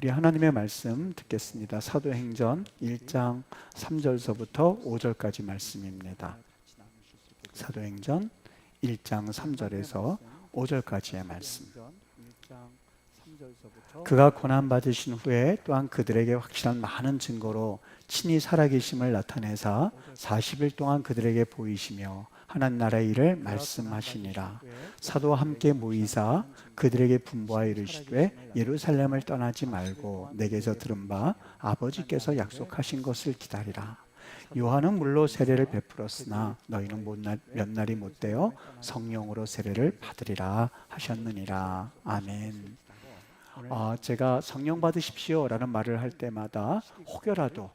우리 하나님의 말씀 듣겠습니다. 사도행전 1장 3절서부터 5절까지 말씀입니다. 사도행전 1장 3절에서 5절까지의 말씀. 그가 고난받으신 후에 또한 그들에게 확실한 많은 증거로 친히 살아계심을 나타내사 40일 동안 그들에게 보이시며 하나님 나라의 일을 말씀하시니라. 사도와 함께 모이사 그들에게 분부하여 이르시되 예루살렘을 떠나지 말고 내게서 들은 바 아버지께서 약속하신 것을 기다리라. 요한은 물로 세례를 베풀었으나 너희는 몇 날이 못되어 성령으로 세례를 받으리라 하셨느니라. 아멘. 제가 성령 받으십시오 라는 말을 할 때마다 혹여라도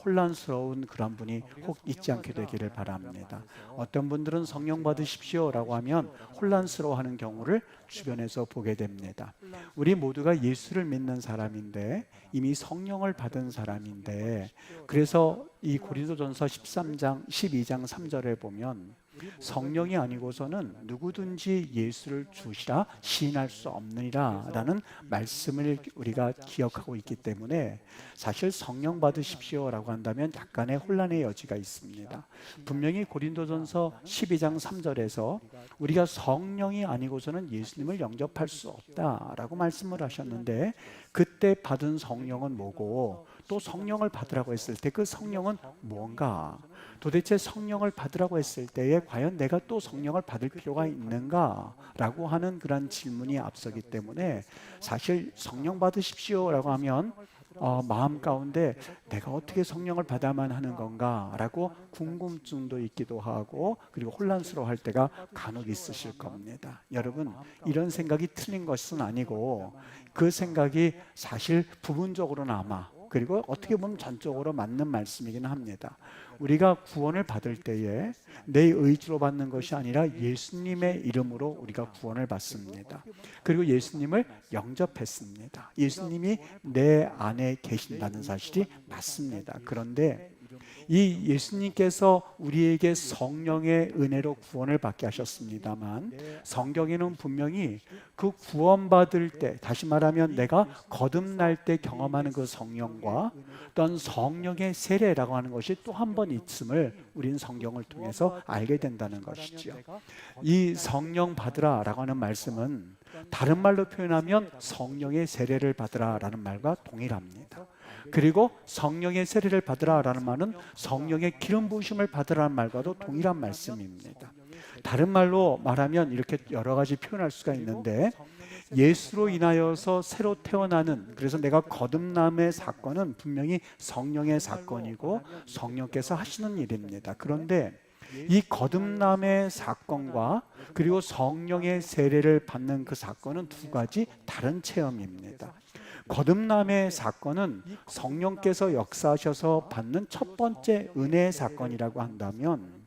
혼란스러운 그런 분이 혹 있지 않게 되기를 바랍니다. 어떤 분들은 성령 받으십시오 라고 하면 혼란스러워하는 경우를 주변에서 보게 됩니다. 우리 모두가 예수를 믿는 사람인데 이미 성령을 받은 사람인데, 그래서 이 고린도전서 12장 3절에 보면 성령이 아니고서는 누구든지 예수를 주시라 시인할 수 없느니라 라는 말씀을 우리가 기억하고 있기 때문에 사실 성령 받으십시오 라고 한다면 약간의 혼란의 여지가 있습니다. 분명히 고린도전서 12장 3절에서 우리가 성령이 아니고서는 예수님을 영접할 수 없다라고 말씀을 하셨는데, 그때 받은 성령은 뭐고 또 성령을 받으라고 했을 때 그 성령은 뭔가, 도대체 성령을 받으라고 했을 때에 과연 내가 또 성령을 받을 필요가 있는가 라고 하는 그런 질문이 앞서기 때문에 사실 성령 받으십시오 라고 하면 마음 가운데 내가 어떻게 성령을 받아야만 하는 건가 라고 궁금증도 있기도 하고, 그리고 혼란스러워할 때가 간혹 있으실 겁니다. 여러분, 이런 생각이 틀린 것은 아니고 그 생각이 사실 부분적으로나마, 그리고 어떻게 보면 전적으로 맞는 말씀이기는 합니다. 우리가 구원을 받을 때에 내 의지로 받는 것이 아니라 예수님의 이름으로 우리가 구원을 받습니다. 그리고 예수님을 영접했습니다. 예수님이 내 안에 계신다는 사실이 맞습니다. 그런데 이 예수님께서 우리에게 성령의 은혜로 구원을 받게 하셨습니다만, 성경에는 분명히 그 구원받을 때, 다시 말하면 내가 거듭날 때 경험하는 그 성령과 또한 성령의 세례라고 하는 것이 또 한 번 있음을 우리는 성경을 통해서 알게 된다는 것이죠. 이 성령 받으라 라고 하는 말씀은 다른 말로 표현하면 성령의 세례를 받으라 라는 말과 동일합니다. 그리고 성령의 세례를 받으라 라는 말은 성령의 기름 부으심을 받으라는 말과도 동일한 말씀입니다. 다른 말로 말하면 이렇게 여러 가지 표현할 수가 있는데, 예수로 인하여서 새로 태어나는, 그래서 내가 거듭남의 사건은 분명히 성령의 사건이고 성령께서 하시는 일입니다. 그런데 이 거듭남의 사건과 그리고 성령의 세례를 받는 그 사건은 두 가지 다른 체험입니다. 거듭남의 사건은 성령께서 역사하셔서 받는 첫 번째 은혜의 사건이라고 한다면,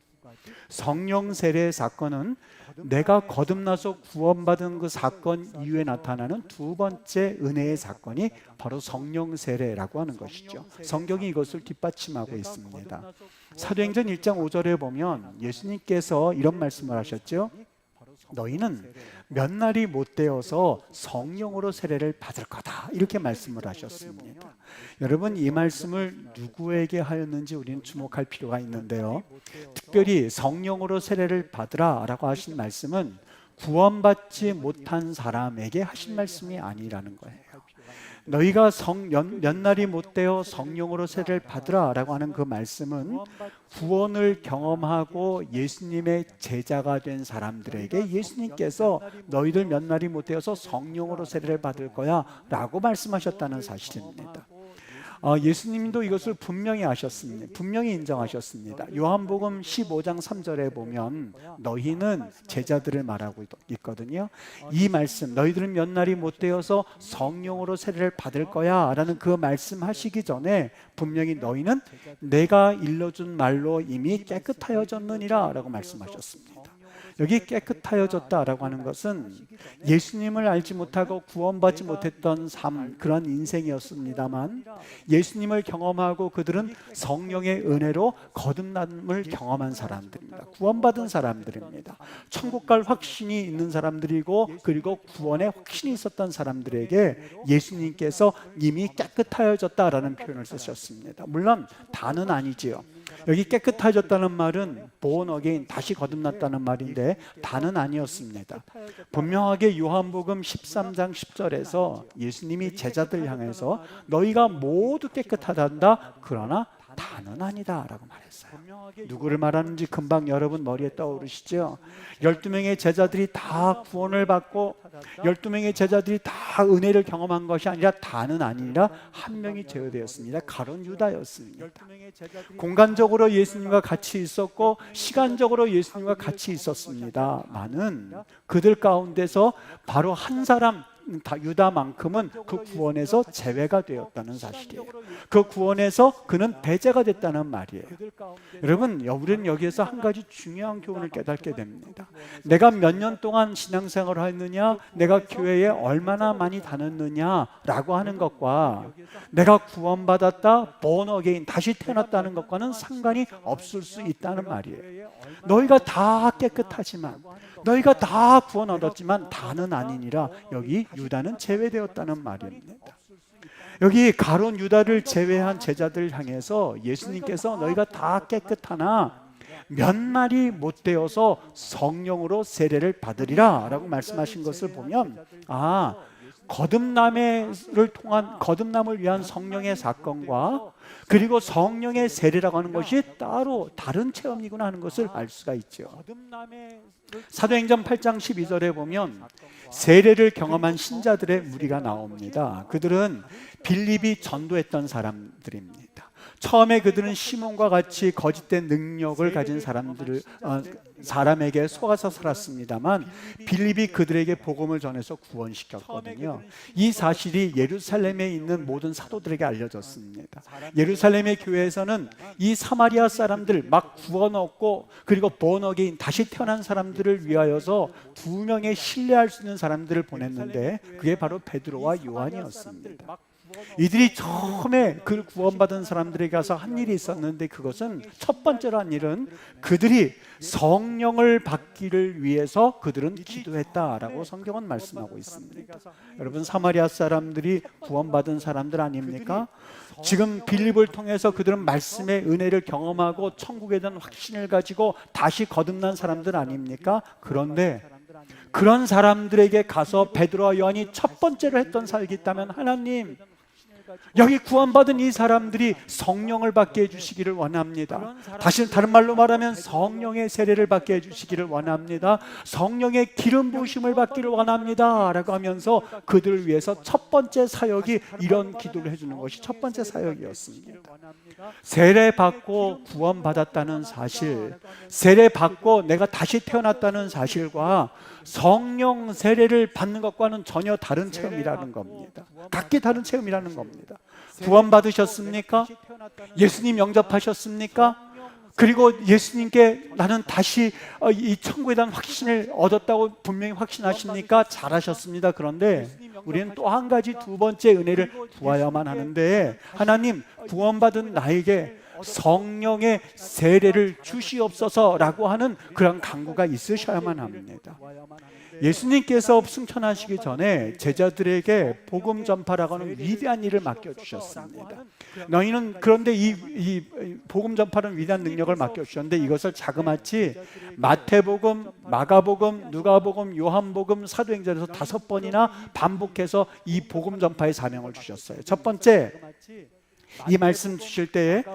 성령 세례의 사건은 내가 거듭나서 구원받은 그 사건 이후에 나타나는 두 번째 은혜의 사건이 바로 성령 세례라고 하는 것이죠. 성경이 이것을 뒷받침하고 있습니다. 사도행전 1장 5절에 보면 예수님께서 이런 말씀을 하셨죠. 너희는 몇 날이 못 되어서 성령으로 세례를 받을 거다, 이렇게 말씀을 하셨습니다. 여러분, 이 말씀을 누구에게 하였는지 우리는 주목할 필요가 있는데요, 특별히 성령으로 세례를 받으라 라고 하신 말씀은 구원받지 못한 사람에게 하신 말씀이 아니라는 거예요. 너희가 몇 날이 못 되어 성령으로 세례를 받으라 라고 하는 그 말씀은 구원을 경험하고 예수님의 제자가 된 사람들에게 예수님께서 너희들 몇 날이 못 되어서 성령으로 세례를 받을 거야 라고 말씀하셨다는 사실입니다. 예수님도 이것을 분명히 하셨습니다. 분명히 인정하셨습니다. 요한복음 15장 3절에 보면 너희는 제자들을 말하고 있거든요. 이 말씀, 너희들은 몇 날이 못 되어서 성령으로 세례를 받을 거야 라는 그 말씀하시기 전에 분명히 너희는 내가 일러준 말로 이미 깨끗하여졌느니라 라고 말씀하셨습니다. 여기 깨끗하여졌다라고 하는 것은 예수님을 알지 못하고 구원받지 못했던 삶, 그런 인생이었습니다만 예수님을 경험하고 그들은 성령의 은혜로 거듭남을 경험한 사람들입니다. 구원받은 사람들입니다. 천국 갈 확신이 있는 사람들이고 그리고 구원의 확신이 있었던 사람들에게 예수님께서 이미 깨끗하여졌다라는 표현을 쓰셨습니다. 물론 다는 아니지요. 여기 깨끗해졌다는 말은 born again, 다시 거듭났다는 말인데 다는 아니었습니다. 분명하게 요한복음 13장 10절에서 예수님이 제자들 향해서 너희가 모두 깨끗하단다, 그러나 다는 아니다 라고 말했어요. 누구를 말하는지 금방 여러분 머리에 떠오르시죠? 12명의 제자들이 다 구원을 받고 12명의 제자들이 다 은혜를 경험한 것이 아니라 다는 아니라 한 명이 제외되었습니다. 가룟 유다였습니다. 공간적으로 예수님과 같이 있었고 시간적으로 예수님과 같이 있었습니다만은 그들 가운데서 바로 한 사람 유다만큼은 그 구원에서 제외가 되었다는 사실이에요. 그 구원에서 그는 배제가 됐다는 말이에요. 여러분, 우리는 여기에서 한 가지 중요한 교훈을 깨닫게 됩니다. 내가 몇 년 동안 신앙생활을 했느냐, 내가 교회에 얼마나 많이 다녔느냐라고 하는 것과 내가 구원받았다, born again, 다시 태어났다는 것과는 상관이 없을 수 있다는 말이에요. 너희가 다 깨끗하지만, 너희가 다 구원 얻었지만 다는 아니니라, 여기 유다는 제외되었다는 말입니다. 여기 가룟 유다를 제외한 제자들 향해서 예수님께서 너희가 다 깨끗하나 몇 말이 못 되어서 성령으로 세례를 받으리라 라고 말씀하신 것을 보면, 거듭남을 위한 성령의 사건과 그리고 성령의 세례라고 하는 것이 따로 다른 체험이구나 하는 것을 알 수가 있죠. 사도행전 8장 12절에 보면 세례를 경험한 신자들의 무리가 나옵니다. 그들은 빌립이 전도했던 사람들입니다. 처음에 그들은 시몬과 같이 거짓된 능력을 가진 사람에게 속아서 살았습니다만 빌립이 그들에게 복음을 전해서 구원시켰거든요. 이 사실이 예루살렘에 있는 모든 사도들에게 알려졌습니다. 예루살렘의 교회에서는 이 사마리아 사람들 막 구원 얻고 그리고 born again, 다시 태어난 사람들을 위하여서 2명의 신뢰할 수 있는 사람들을 보냈는데 그게 바로 베드로와 요한이었습니다. 이들이 처음에 그 구원받은 사람들에게 가서 한 일이 있었는데, 그것은 첫 번째로 한 일은 그들이 성령을 받기를 위해서 그들은 기도했다라고 성경은 말씀하고 있습니다. 여러분, 사마리아 사람들이 구원받은 사람들 아닙니까? 지금 빌립을 통해서 그들은 말씀의 은혜를 경험하고 천국에 대한 확신을 가지고 다시 거듭난 사람들 아닙니까? 그런데 그런 사람들에게 가서 베드로와 요한이 첫 번째로 했던 사역이 있다면, 하나님, 여기 구원받은 이 사람들이 성령을 받게 해주시기를 원합니다. 다른 말로 말하면 성령의 세례를 받게 해주시기를 원합니다. 성령의 기름 부으심을 받기를 원합니다 라고 하면서 그들을 위해서 첫 번째 사역이 이런 기도를 해주는 것이 첫 번째 사역이었습니다. 세례 받고 구원받았다는 사실, 세례 받고 내가 다시 태어났다는 사실과 성령 세례를 받는 것과는 전혀 다른 체험이라는 겁니다. 각기 다른 체험이라는 겁니다. 구원 받으셨습니까? 예수님 영접하셨습니까? 그리고 예수님께 나는 다시 이 천국에 대한 확신을 얻었다고 분명히 확신하십니까? 잘하셨습니다. 그런데 우리는 또 한 가지, 두 번째 은혜를 구하야만 하는데, 하나님, 구원받은 나에게 성령의 세례를 주시옵소서라고 하는 그런 간구가 있으셔야만 합니다. 예수님께서 승천하시기 전에 제자들에게 복음 전파라고 하는 위대한 일을 맡겨주셨습니다. 너희는, 그런데 이 복음 전파는 위대한 능력을 맡겨주셨는데 이것을 자그마치 마태복음, 마가복음, 누가복음, 요한복음, 사도행전에서 5번이나 반복해서 이 복음 전파의 사명을 주셨어요. 첫 번째, 이 말씀 주실 때에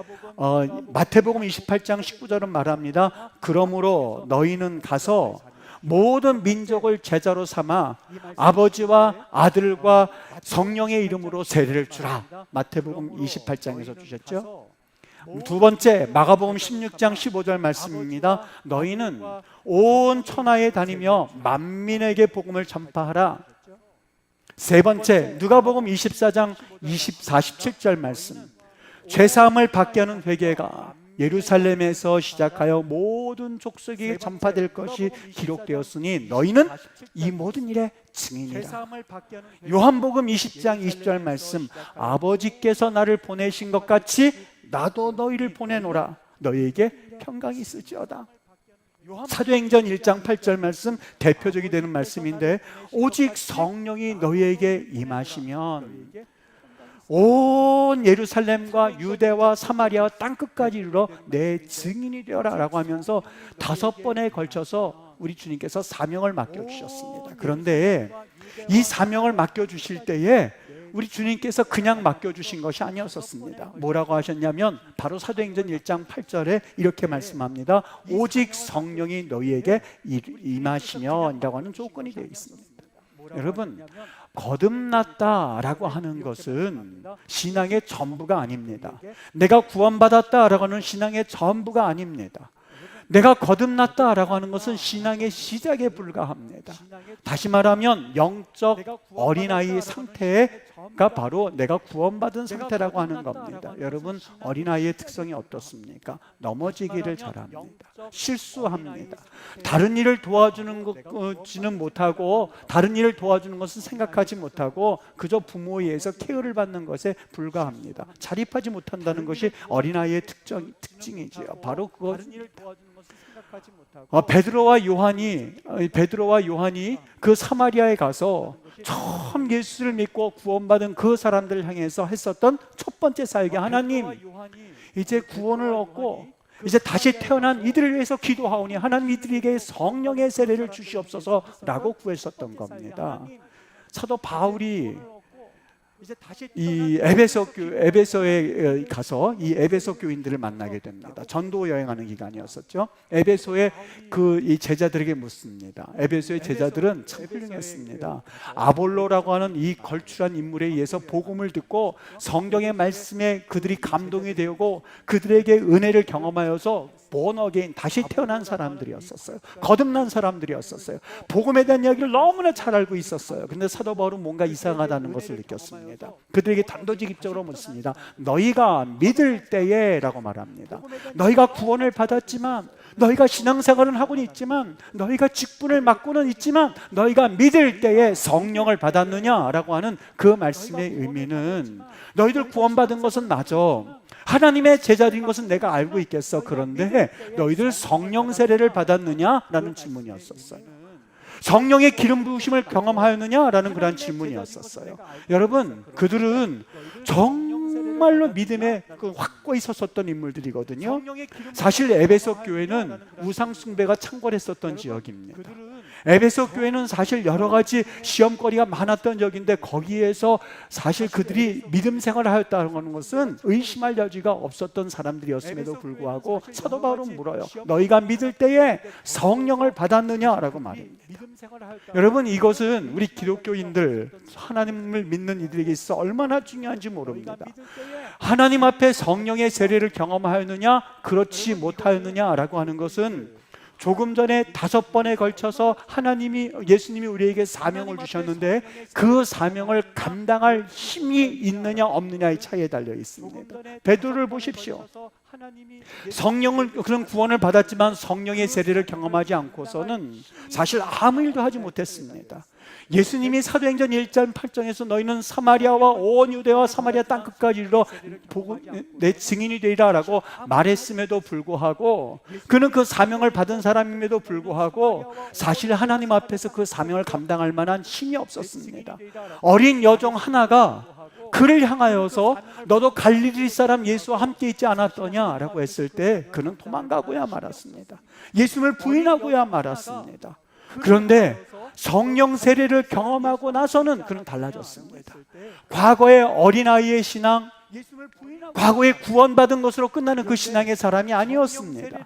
마태복음 28장 19절은 말합니다. 그러므로 너희는 가서 모든 민족을 제자로 삼아 아버지와 아들과 성령의 이름으로 세례를 주라. 마태복음 28장에서 주셨죠. 두 번째, 마가복음 16장 15절 말씀입니다. 너희는 온 천하에 다니며 만민에게 복음을 전파하라. 세 번째, 누가복음 24장 47절 말씀. 죄사함을 받게 하는 회개가 예루살렘에서 시작하여 모든 족속에게 전파될 것이 기록되었으니 너희는 이 모든 일의 증인이라. 요한복음 20장 20절 말씀, 아버지께서 나를 보내신 것 같이 나도 너희를 보내노라. 너희에게 평강이 있을지어다. 사도행전 1장 8절 말씀, 대표적이 되는 말씀인데, 오직 성령이 너희에게 임하시면 온 예루살렘과 유대와 사마리아와 땅끝까지 이르러 내 증인이 되어라 라고 하면서 5번에 걸쳐서 우리 주님께서 사명을 맡겨주셨습니다. 그런데 이 사명을 맡겨주실 때에 우리 주님께서 그냥 맡겨주신 것이 아니었었습니다. 뭐라고 하셨냐면 바로 사도행전 1장 8절에 이렇게 말씀합니다. 오직 성령이 너희에게 임하시면 이라고 하는 조건이 되어 있습니다. 여러분, 거듭났다라고 하는 것은 신앙의 전부가 아닙니다. 내가 구원받았다라고 하는 신앙의 전부가 아닙니다. 내가 거듭났다라고 하는 것은 신앙의 시작에 불과합니다. 다시 말하면 영적 어린아이의 상태가 바로 내가 구원받은 상태라고 하는 겁니다. 여러분, 어린아이의 특성이 어떻습니까? 넘어지기를 잘합니다. 실수합니다. 다른 일을 도와주는 못하고, 다른 일을 도와주는 것은 생각하지 못하고 그저 부모에 의해서 케어를 받는 것에 불과합니다. 자립하지 못한다는 것이 어린아이의 특징이지요. 바로 그것입니다. 베드로와 요한이 그 사마리아에 가서 처음 예수를 믿고 구원받은 그 사람들을 향해서 했었던 첫 번째 사역이, 하나님, 이제 구원을 얻고 이제 다시 태어난 이들을 위해서 기도하오니 하나님 이들에게 성령의 세례를 주시옵소서라고 구했었던 겁니다. 사도 바울이 이 에베소에 가서 이 에베소 교인들을 만나게 됩니다. 전도 여행하는 기간이었었죠. 에베소의 이 제자들에게 묻습니다. 에베소의 제자들은 참 훌륭했습니다. 아볼로라고 하는 이 걸출한 인물에 의해서 복음을 듣고 성경의 말씀에 그들이 감동이 되고 그들에게 은혜를 경험하여서 born again, 다시 태어난 사람들이었었어요. 거듭난 사람들이었었어요. 복음에 대한 이야기를 너무나 잘 알고 있었어요. 근데 사도 바울은 뭔가 이상하다는 것을 느꼈습니다. 그들에게 단도직입적으로 묻습니다. 너희가 믿을 때에 라고 말합니다. 너희가 구원을 받았지만, 너희가 신앙생활은 하고는 있지만, 너희가 직분을 맡고는 있지만, 너희가 믿을 때에 성령을 받았느냐라고 하는 그 말씀의 의미는, 너희들 구원받은 것은 맞아, 하나님의 제자인 것은 내가 알고 있겠어. 그런데 너희들 성령 세례를 받았느냐라는 질문이었었어요. 성령의 기름 부으심을 경험하였느냐라는 그런 질문이었었어요. 여러분, 그들은 정말로 믿음에 확고히 섰었던 인물들이거든요. 사실 에베소 교회는 우상 숭배가 창궐했었던 지역입니다. 에베소 교회는 사실 여러 가지 시험거리가 많았던 적인데, 거기에서 사실 그들이 믿음 생활을 하였다는 것은 의심할 여지가 없었던 사람들이었음에도 불구하고 사도 바울은 물어요. 너희가 믿을 때에 성령을 받았느냐라고 말합니다. 여러분, 이것은 우리 기독교인들, 하나님을 믿는 이들에게 있어 얼마나 중요한지 모릅니다. 하나님 앞에 성령의 세례를 경험하였느냐, 그렇지 못하였느냐라고 하는 것은 조금 전에 5번에 걸쳐서 예수님이 우리에게 사명을 주셨는데 그 사명을 감당할 힘이 있느냐 없느냐의 차이에 달려 있습니다. 베드로를 보십시오. 그런 구원을 받았지만 성령의 세례를 경험하지 않고서는 사실 아무 일도 하지 못했습니다. 예수님이 사도행전 1장 8장에서 너희는 사마리아와 온 유대와 사마리아 땅끝까지 이르러 내 증인이 되리라 라고 말했음에도 불구하고, 그는 그 사명을 받은 사람임에도 불구하고 사실 하나님 앞에서 그 사명을 감당할 만한 힘이 없었습니다. 어린 여종 하나가 그를 향하여서 너도 갈릴리 사람 예수와 함께 있지 않았더냐 라고 했을 때 그는 도망가고야 말았습니다. 예수님을 부인하고야 말았습니다. 그런데 성령 세례를 경험하고 나서는 그는 달라졌습니다. 과거의 어린아이의 신앙, 과거에 구원받은 것으로 끝나는 그 신앙의 사람이 아니었습니다.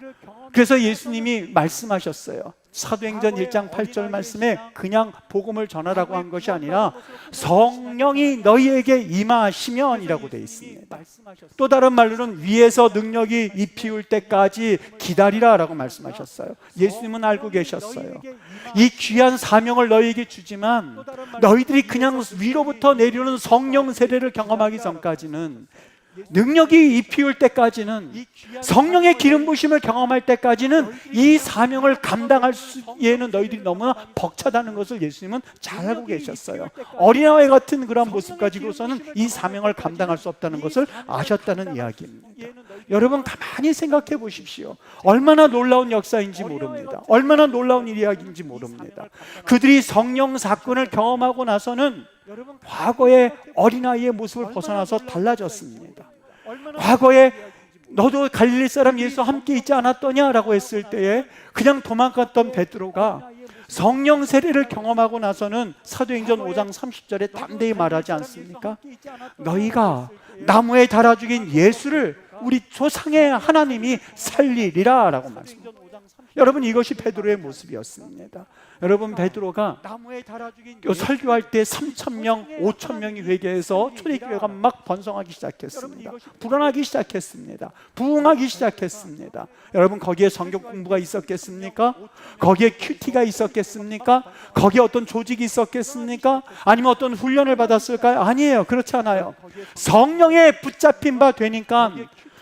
그래서 예수님이 말씀하셨어요. 사도행전 1장 8절 말씀에 그냥 복음을 전하라고 한 것이 아니라 성령이 너희에게 임하시면이라고 되어 있습니다. 또 다른 말로는 위에서 능력이 입히울 때까지 기다리라라고 말씀하셨어요. 예수님은 알고 계셨어요. 이 귀한 사명을 너희에게 주지만 너희들이 그냥 위로부터 내려오는 성령 세례를 경험하기 전까지는 능력이 입히울 때까지는, 성령의 기름 부심을 경험할 때까지는 이 사명을 감당할 수에는 너희들이 너무나 벅차다는 것을 예수님은 잘 알고 계셨어요. 어린아이 같은 그런 모습 가지고서는 이 사명을 감당할 수 없다는 것을 아셨다는 이야기입니다. 여러분 가만히 생각해 보십시오. 얼마나 놀라운 역사인지 모릅니다. 얼마나 놀라운 이야기인지 모릅니다. 그들이 성령 사건을 경험하고 나서는 과거의 어린아이의 모습을 벗어나서 달라졌습니다. 과거에 너도 갈릴리 사람 예수 함께 있지 않았더냐 라고 했을 때에 그냥 도망갔던 베드로가 성령 세례를 경험하고 나서는 사도행전 5장 30절에 담대히 말하지 않습니까? 너희가 나무에 달아 죽인 예수를 우리 조상의 하나님이 살리리라 라고 말씀합니다. 여러분 이것이 베드로의 모습이었습니다. 여러분 베드로가 설교할 때 3,000명, 5,000명이 회개해서 초대교회가 막 번성하기 시작했습니다. 불어나기 시작했습니다. 부흥하기 시작했습니다. 여러분 거기에 성경 공부가 있었겠습니까? 거기에 큐티가 있었겠습니까? 거기에 어떤 조직이 있었겠습니까? 아니면 어떤 훈련을 받았을까요? 아니에요. 그렇지 않아요. 성령에 붙잡힌 바 되니까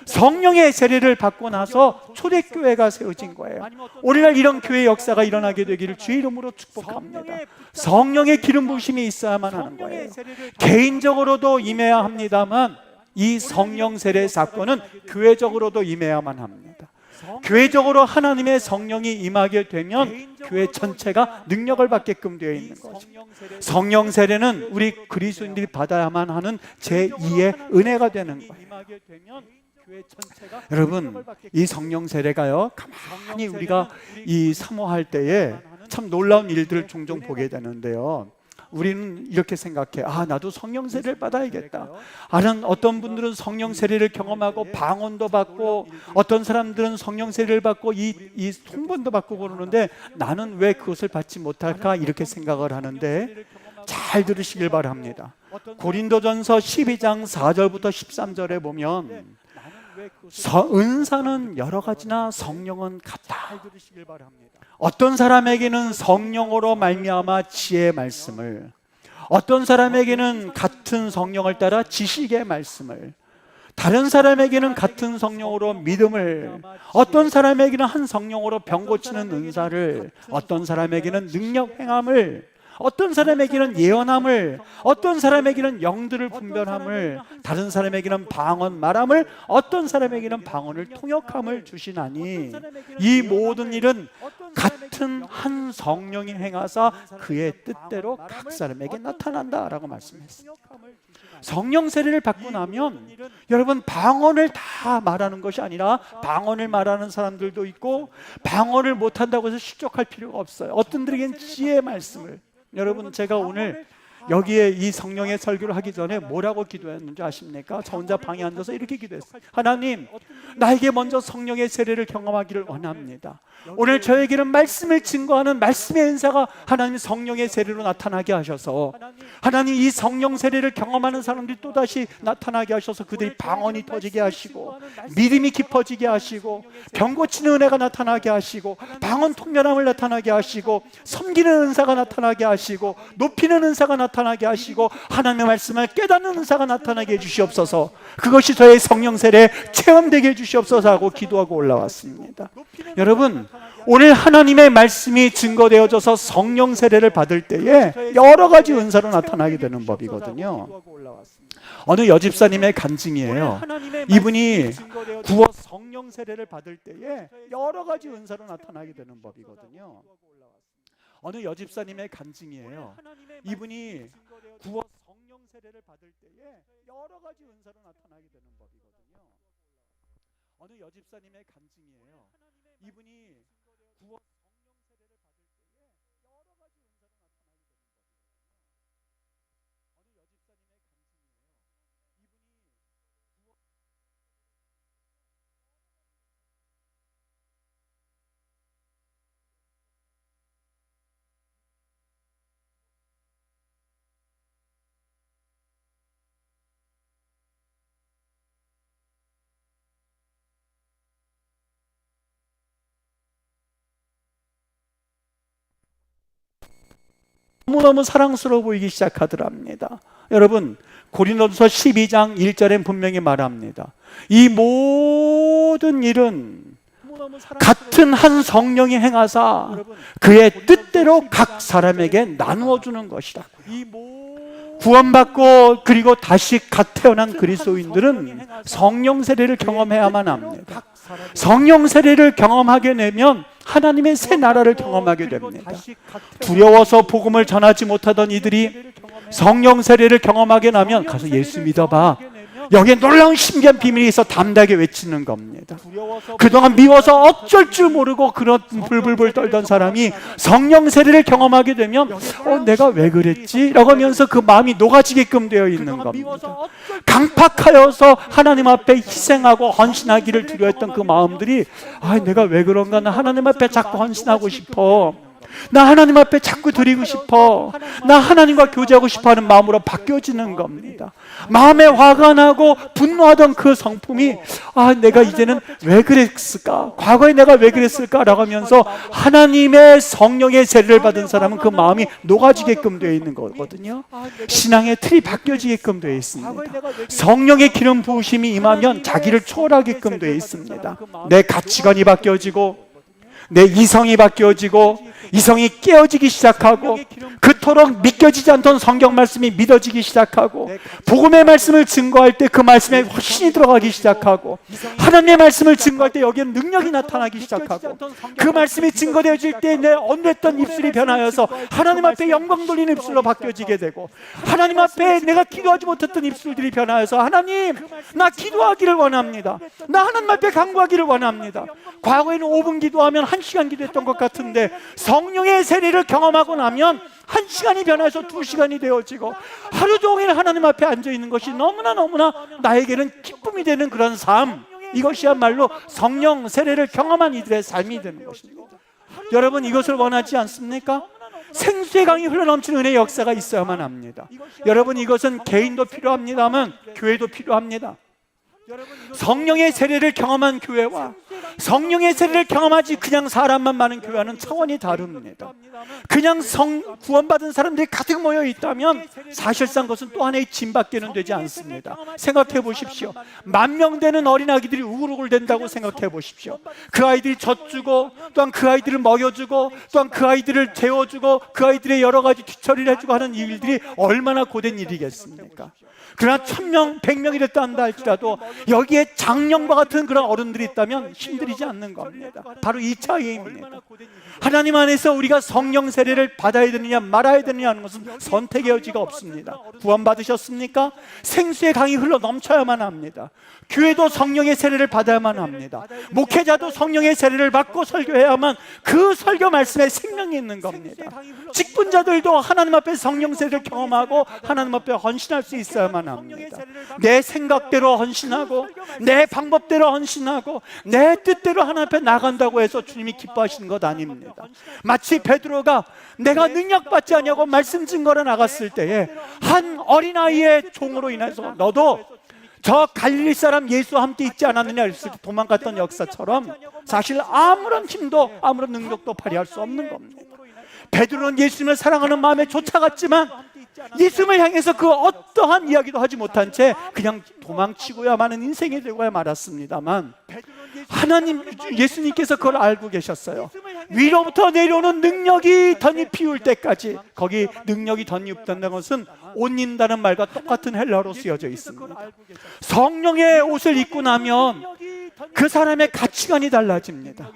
성령의 세례를 받고 나서 초대교회가 세워진 거예요. 오늘날 이런 교회 역사가 일어나게 되기를 주의 이름으로 축복합니다. 성령의 기름 부심이 있어야만 하는 거예요. 개인적으로도 임해야 합니다만 이 성령 세례 사건은 교회적으로도 임해야만 합니다. 교회적으로 하나님의 성령이 임하게 되면 교회 전체가 능력을 받게끔 되어 있는 거죠. 성령 세례는 우리 그리스도인들이 받아야만 하는 제2의 은혜가 되는 거예요. 여러분 이 성령 세례가요 가만히 우리가 이 사모할 때에 참 놀라운 일들을 종종 보게 되는데요, 우리는 이렇게 생각해. 나도 성령 세례를 받아야겠다. 어떤 분들은 성령 세례를 경험하고 방언도 받고, 어떤 사람들은 성령 세례를 받고 이 통번도 받고 그러는데 나는 왜 그것을 받지 못할까 이렇게 생각을 하는데, 잘 들으시길 바랍니다. 고린도전서 12장 4절부터 13절에 보면 은사는 여러 가지나 성령은 같다. 어떤 사람에게는 성령으로 말미암아 지혜의 말씀을, 어떤 사람에게는 같은 성령을 따라 지식의 말씀을, 다른 사람에게는 같은 성령으로 믿음을, 어떤 사람에게는 한 성령으로 병 고치는 은사를, 어떤 사람에게는 능력 행함을, 어떤 사람에게는 예언함을, 어떤 사람에게는 영들을 분별함을, 다른 사람에게는 방언 말함을, 어떤 사람에게는 방언을 통역함을 주시나니 이 모든 일은 같은 한 성령이 행하사 그의 뜻대로 각 사람에게 나타난다라고 말씀했습니다. 성령 세례를 받고 나면 여러분 방언을 다 말하는 것이 아니라, 방언을 말하는 사람들도 있고 방언을 못한다고 해서 실족할 필요가 없어요. 어떤 분들에게는 지혜의 말씀을. 여러분 제가 오늘 여기에 이 성령의 설교를 하기 전에 뭐라고 기도했는지 아십니까? 저 혼자 방에 앉아서 이렇게 기도했어요. 하나님, 나에게 먼저 성령의 세례를 경험하기를 원합니다. 오늘 저에게는 말씀을 증거하는 말씀의 은사가 하나님 성령의 세례로 나타나게 하셔서, 하나님 이 성령 세례를 경험하는 사람들이 또다시 나타나게 하셔서 그들이 방언이 터지게 하시고, 믿음이 깊어지게 하시고, 병 고치는 은혜가 나타나게 하시고, 방언 통렬함을 나타나게 하시고, 섬기는 은사가 나타나게 하시고, 높이는 은사가 나타나게 하시고, 하나님의 말씀을 깨닫는 은사가 나타나게 해주시옵소서. 그것이 저의 성령 세례에 체험되게 해주시옵소서 하고 기도하고 올라왔습니다. 여러분 오늘 하나님의 말씀이 증거되어져서 성령 세례를 받을 때에 여러 가지 은사로 나타나게 되는 법이거든요. 어느 여집사님의 간증이에요. 이분이 구원 성령 세례를 받을 때에 여러 가지 은사로 나타나게 되는 법이거든요. 어느 여집사님의 간증이에요. 이분이 구원 성령 세례를 받을 때에 여러 가지 은사로 나타나게 되는 법이거든요. 어느 여집사님의 간증이에요. 이분이 구원 성령 세례를 받을 때에 여러 가지 은사로 나타나게 되는 법이거든요. 어느 여집사님의 간증이에요. 이분이 구원 너무너무 사랑스러워 보이기 시작하더랍니다. 여러분, 고린도서 12장 1절엔 분명히 말합니다. 이 모든 일은 같은 한 성령이 행하사 그의 뜻대로 각 사람에게 나누어 주는 것이다. 구원받고 그리고 다시 갓 태어난 그리스도인들은 성령 세례를 경험해야만 합니다. 성령 세례를 경험하게 되면 하나님의 새 나라를 경험하게 됩니다. 두려워서 복음을 전하지 못하던 이들이 성령 세례를 경험하게 나면 가서 예수 믿어봐. 여기에 놀라운 신기한 비밀이 있어 담대하게 외치는 겁니다. 그동안 미워서 어쩔 줄 모르고 그런 불불불 떨던 사람이 성령 세례를 경험하게 되면 내가 왜 그랬지? 라고 하면서 그 마음이 녹아지게끔 되어 있는 겁니다. 강팍하여서 하나님 앞에 희생하고 헌신하기를 두려워했던 그 마음들이 내가 왜 그런가? 나 하나님 앞에 자꾸 헌신하고 싶어. 나 하나님 앞에 자꾸 드리고 싶어. 나 하나님과 교제하고 싶어 하는 마음으로 바뀌어지는 겁니다. 마음에 화가 나고 분노하던 그 성품이 내가 이제는 왜 그랬을까? 과거에 내가 왜 그랬을까? 라고 하면서 하나님의 성령의 세례를 받은 사람은 그 마음이 녹아지게끔 되어 있는 거거든요. 신앙의 틀이 바뀌어지게끔 되어 있습니다. 성령의 기름 부으심이 임하면 자기를 초월하게끔 되어 있습니다. 내 가치관이 바뀌어지고 내 이성이 바뀌어지고 이성이 깨어지기 시작하고 그토록 믿겨지지 않던 성경 말씀이 믿어지기 시작하고 복음의 말씀을 증거할 때 그 말씀에 확신이 들어가기 시작하고 하나님의 말씀을 증거할 때 여기에 능력이 나타나기 시작하고 그 말씀이 증거되어질 때 내 언했던 입술이 변하여서 하나님 앞에 영광 돌리는 입술로 바뀌어지게 되고 하나님 앞에 내가 기도하지 못했던 입술들이 변하여서 하나님 나 기도하기를 원합니다. 나 하나님 앞에 간구하기를 원합니다. 과거에는 5분 기도하면 1시간 기도했던 것 같은데 성령의 세례를 경험하고 나면 1시간이 변해서 2시간이 되어지고 하루 종일 하나님 앞에 앉아있는 것이 너무나 나에게는 기쁨이 되는 그런 삶, 이것이야말로 성령 세례를 경험한 이들의 삶이 되는 것입니다. 여러분, 이것을 원하지 않습니까? 생수의 강이 흘러넘치는 은혜의 역사가 있어야만 합니다. 여러분, 이것은 개인도 필요합니다만 교회도 필요합니다. 성령의 세례를 경험한 교회와 성령의 세례를 경험하지 그냥 사람만 많은 교회와는 차원이 다릅니다. 그냥 구원받은 사람들이 가득 모여 있다면 사실상 그것은 또 하나의 짐밖에는 되지 않습니다. 생각해 보십시오. 10,000명 되는 어린아기들이 우글우글 된다고 생각해 보십시오. 그 아이들이 젖주고 또한 그 아이들을 먹여주고 또한 그 아이들을 재워주고 그 아이들의 여러 가지 뒤처리를 해주고 하는 일들이 얼마나 고된 일이겠습니까? 그러나 1,000명, 100명이 됐다 한다 할지라도 여기에 장령과 같은 그런 어른들이 있다면 힘들이지 않는 겁니다. 바로 이 차이입니다. 하나님 안에서 우리가 성령 세례를 받아야 되느냐 말아야 되느냐 하는 것은 선택의 여지가 없습니다. 구원받으셨습니까? 생수의 강이 흘러 넘쳐야만 합니다. 교회도 성령의 세례를 받아야만 합니다. 목회자도 성령의 세례를 받고 설교해야만 그 설교 말씀에 생명이 있는 겁니다. 직분자들도 하나님 앞에 성령 세례를 경험하고 하나님 앞에 헌신할 수 있어야만 합니다. 내 생각대로 헌신하고 내 방법대로 헌신하고 내 뜻대로 하나님 앞에 나간다고 해서 주님이 기뻐하시는 것 아닙니다. 마치 베드로가 내가 능력받지 않냐고 말씀 증거로 나갔을 때에 한 어린아이의 종으로 인해서 너도 저 갈릴리 사람 예수와 함께 있지 않았느냐 했을 때 도망갔던 역사처럼 사실 아무런 힘도 아무런 능력도 발휘할 수 없는 겁니다. 베드로는 예수님을 사랑하는 마음에 쫓아갔지만 예수님을 향해서 그 어떠한 이야기도 하지 못한 채 그냥 도망치고야 마는 인생이 되고야 말았습니다만 하나님, 예수님께서 그걸 알고 계셨어요. 위로부터 내려오는 능력이 덧입히울 때까지, 거기 능력이 덧입힌다는 것은 옷 입는다는 말과 똑같은 헬라어로 쓰여져 있습니다. 성령의 옷을 입고 나면 그 사람의 가치관이 달라집니다.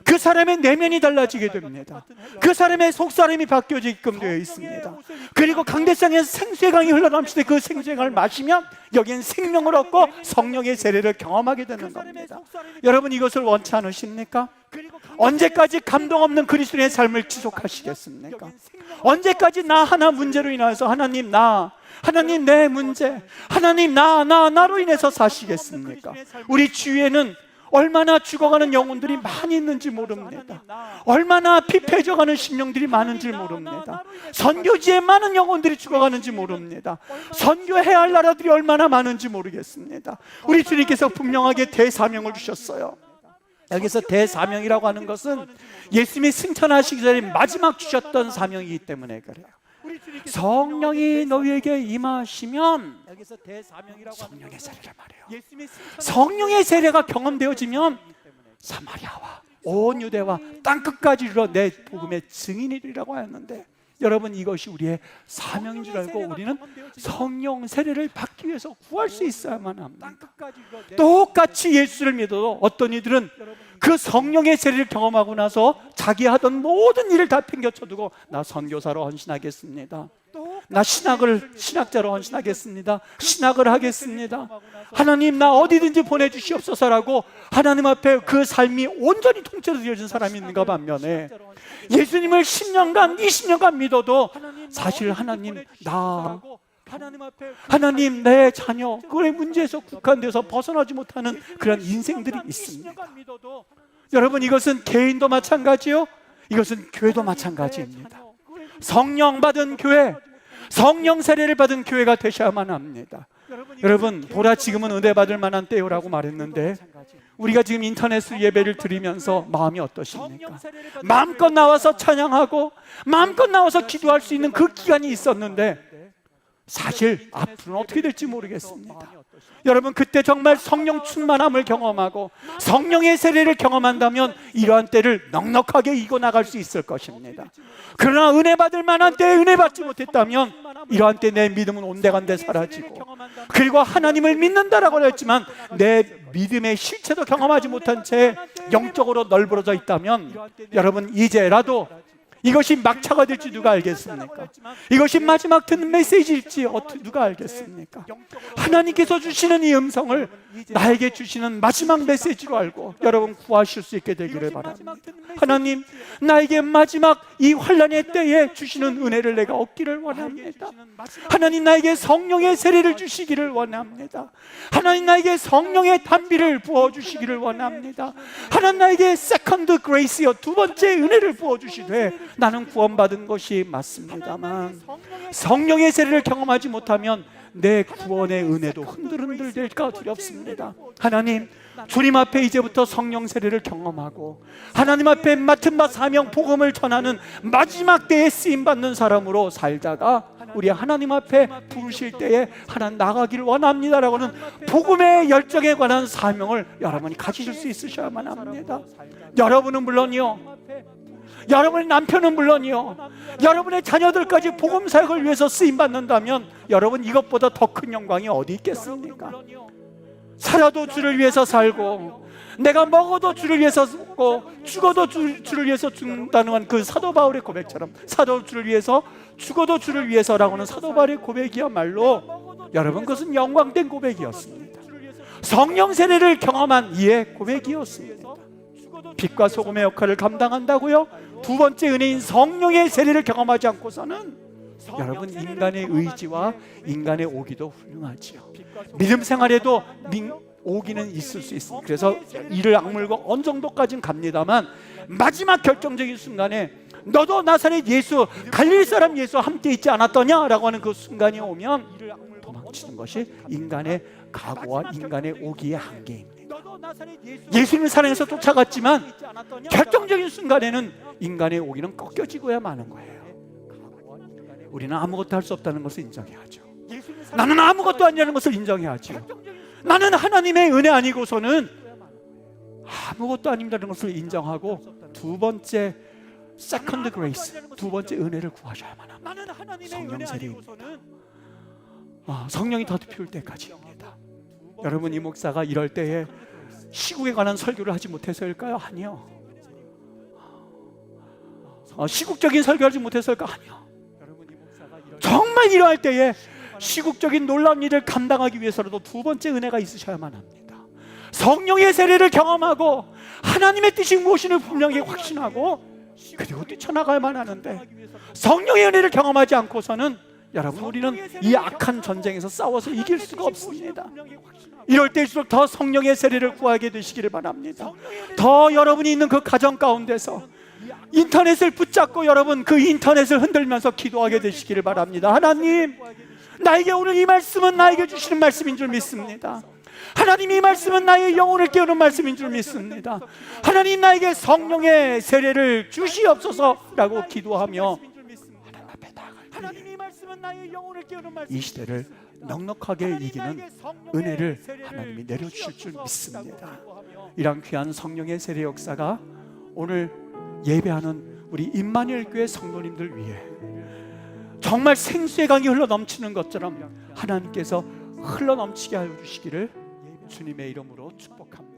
그 사람의 내면이 달라지게 됩니다. 그 사람의 속사람이 바뀌어지게끔 되어 있습니다. 그리고 강대상에서 생수의 강이 흘러넘칠 때 그 생수의 강을 마시면 여기엔 생명을 얻고 성령의 세례를 경험하게 되는 겁니다. 여러분, 이것을 원치 않으십니까? 언제까지 감동 없는 그리스도인의 삶을 지속하시겠습니까? 언제까지 나 하나 문제로 인해서 하나님 내 문제, 하나님 나로 인해서 사시겠습니까? 우리 주위에는 얼마나 죽어가는 영혼들이 많이 있는지 모릅니다. 얼마나 피폐해져가는 심령들이 많은지 모릅니다. 선교지에 많은 영혼들이 죽어가는지 모릅니다. 선교해야 할 나라들이 얼마나 많은지 모르겠습니다. 우리 주님께서 분명하게 대사명을 주셨어요. 여기서 대사명이라고 하는 것은 예수님이 승천하시기 전에 마지막 주셨던 사명이기 때문에 그래요. 성령이 너희에게 임하시면 성령의 세례를 말해요. 성령의 세례가 경험되어지면 사마리아와 온 유대와 땅끝까지 이르러 내 복음의 증인이라고 하였는데, 여러분 이것이 우리의 사명인 줄 알고 우리는 성령 세례를 받기 위해서 구할 수 있어야만 합니다. 똑같이 예수를 믿어도 어떤 이들은 그 성령의 세례를 경험하고 나서 자기 하던 모든 일을 다 팽겨쳐두고 나 선교사로 헌신하겠습니다, 나 신학자로 헌신하겠습니다, 신학을 하겠습니다, 하나님 나 어디든지 보내주시옵소서라고 하나님 앞에 그 삶이 온전히 통째로 사람이 있는가 반면에 예수님을 10년간 20년간 믿어도 사실 하나님 내 자녀 그의 문제에서 국한돼서 벗어나지 못하는 그런 인생들이 있습니다. 여러분 이것은 개인도 마찬가지요, 이것은 교회도 마찬가지입니다. 성령 받은 교회, 성령 세례를 받은 교회가 되셔야만 합니다. 여러분 보라 지금은 은혜 받을 만한 때요라고 말했는데, 우리가 지금 인터넷으로 예배를 드리면서 마음이 어떠십니까? 마음껏 나와서 찬양하고 마음껏 나와서 기도할 수 있는 그 기간이 있었는데 사실 앞으로는 어떻게 될지 모르겠습니다. 여러분 그때 정말 성령 충만함을 경험하고 성령의 세례를 경험한다면 이러한 때를 넉넉하게 이겨나갈 수 있을 것입니다. 그러나 은혜 받을 만한 때에 은혜 받지 못했다면 이러한 때 내 믿음은 온데간데 사라지고, 그리고 하나님을 믿는다라고 했지만 내 믿음의 실체도 경험하지 못한 채 영적으로 널브러져 있다면 여러분 이제라도 이것이 막차가 될지 누가 알겠습니까? 이것이 마지막 듣는 메시지일지 누가 알겠습니까? 하나님께서 주시는 이 음성을 나에게 주시는 마지막 메시지로 알고 여러분 구하실 수 있게 되기를 바랍니다. 하나님 나에게 마지막 이 환난의 때에 주시는 은혜를 내가 얻기를 원합니다. 하나님 나에게 성령의 세례를 주시기를 원합니다. 하나님 나에게 성령의 단비를 부어주시기를 원합니다. 하나님 나에게 세컨드 그레이스여 두 번째 은혜를 부어주시되 나는 구원받은 것이 맞습니다만 성령의 세례를 경험하지 못하면 내 구원의 은혜도 흔들흔들 될까 두렵습니다. 하나님 주님 앞에 이제부터 성령 세례를 경험하고 하나님 앞에 맡은 바 사명 복음을 전하는 마지막 때에 쓰임받는 사람으로 살다가 우리 하나님 앞에 부르실 때에 하나님 나가기를 원합니다라고는 복음의 열정에 관한 사명을 여러분이 가지실 수 있으셔야만 합니다. 여러분은 물론이요, 여러분의 남편은 물론이요, 여러분의 자녀들까지 복음 사역을 위해서 쓰임받는다면 여러분 이것보다 더 큰 영광이 어디 있겠습니까? 살아도 주를 위해서 살고 내가 먹어도 주를 위해서 먹고 죽어도 주를 위해서 죽는다는 그 사도 바울의 고백처럼 사도 주를 위해서 죽어도 주를 위해서라고는 사도 바울의 고백이야말로 여러분 그것은 영광된 고백이었습니다. 성령 세례를 경험한 이의 고백이었습니다. 빛과 소금의 역할을 감당한다고요? 두 번째 은혜인 성령의 세례를 경험하지 않고서는 여러분 인간의 의지와 인간의 오기도 훌륭하지요. 믿음 생활에도 오기는 있을 수 있습니다. 그래서 이를 악물고 어느 정도까지는 갑니다만 마지막 결정적인 순간에 너도 나사렛 예수 갈릴리 사람 예수와 함께 있지 않았더냐 라고 하는 그 순간이 오면 도망치는 것이 인간의 각오와 인간의 오기의 한계입니다. 예수님을 사랑해서 쫓아갔지만 결정적인 순간에는 인간의 오기는 꺾여지고야 마는 거예요. 우리는 아무것도 할 수 없다는 것을 인정해야죠. 나는 아무것도 아니라는 것을 인정해야죠. 나는 하나님의 은혜 아니고서는 아무것도 아닙니다라는 것을 인정하고 두 번째 세컨드 그레이스, 두 번째 은혜를 구하셔야만 합니다. 성령 세례입니다. 성령이 더 피울 때까지입니다. 여러분 이 목사가 이럴 때에 시국에 관한 설교를 하지 못해서일까요? 아니요. 시국적인 설교를 하지 못해서일까요? 아니요. 정말 이러할 때에 시국적인 놀라운 일을 감당하기 위해서라도 두 번째 은혜가 있으셔야만 합니다. 성령의 세례를 경험하고 하나님의 뜻이 무엇인을 분명히 확신하고 그리고 뛰쳐나가야만 하는데 성령의 은혜를 경험하지 않고서는 여러분 우리는 이 악한 전쟁에서 싸워서 이길 수가 없습니다. 이럴 때일수록 더 성령의 세례를 구하게 되시기를 바랍니다. 더 여러분이 있는 그 가정 가운데서 인터넷을 붙잡고 여러분 그 인터넷을 흔들면서 기도하게 되시기를 바랍니다. 하나님 나에게 오늘 이 말씀은 나에게 주시는 말씀인 줄 믿습니다. 하나님 이 말씀은 나의 영혼을 깨우는 말씀인 줄 믿습니다. 하나님 나에게 성령의 세례를 주시옵소서라고 기도하며 하나님 앞에 나아갈 때 이 시대를 넉넉하게 이기는 은혜를 하나님이 내려주실 줄 믿습니다. 이런 귀한 성령의 세례 역사가 오늘 예배하는 우리 임마누엘 교회 성도님들 위해 정말 생수의 강이 흘러넘치는 것처럼 하나님께서 흘러넘치게 하여 주시기를 주님의 이름으로 축복합니다.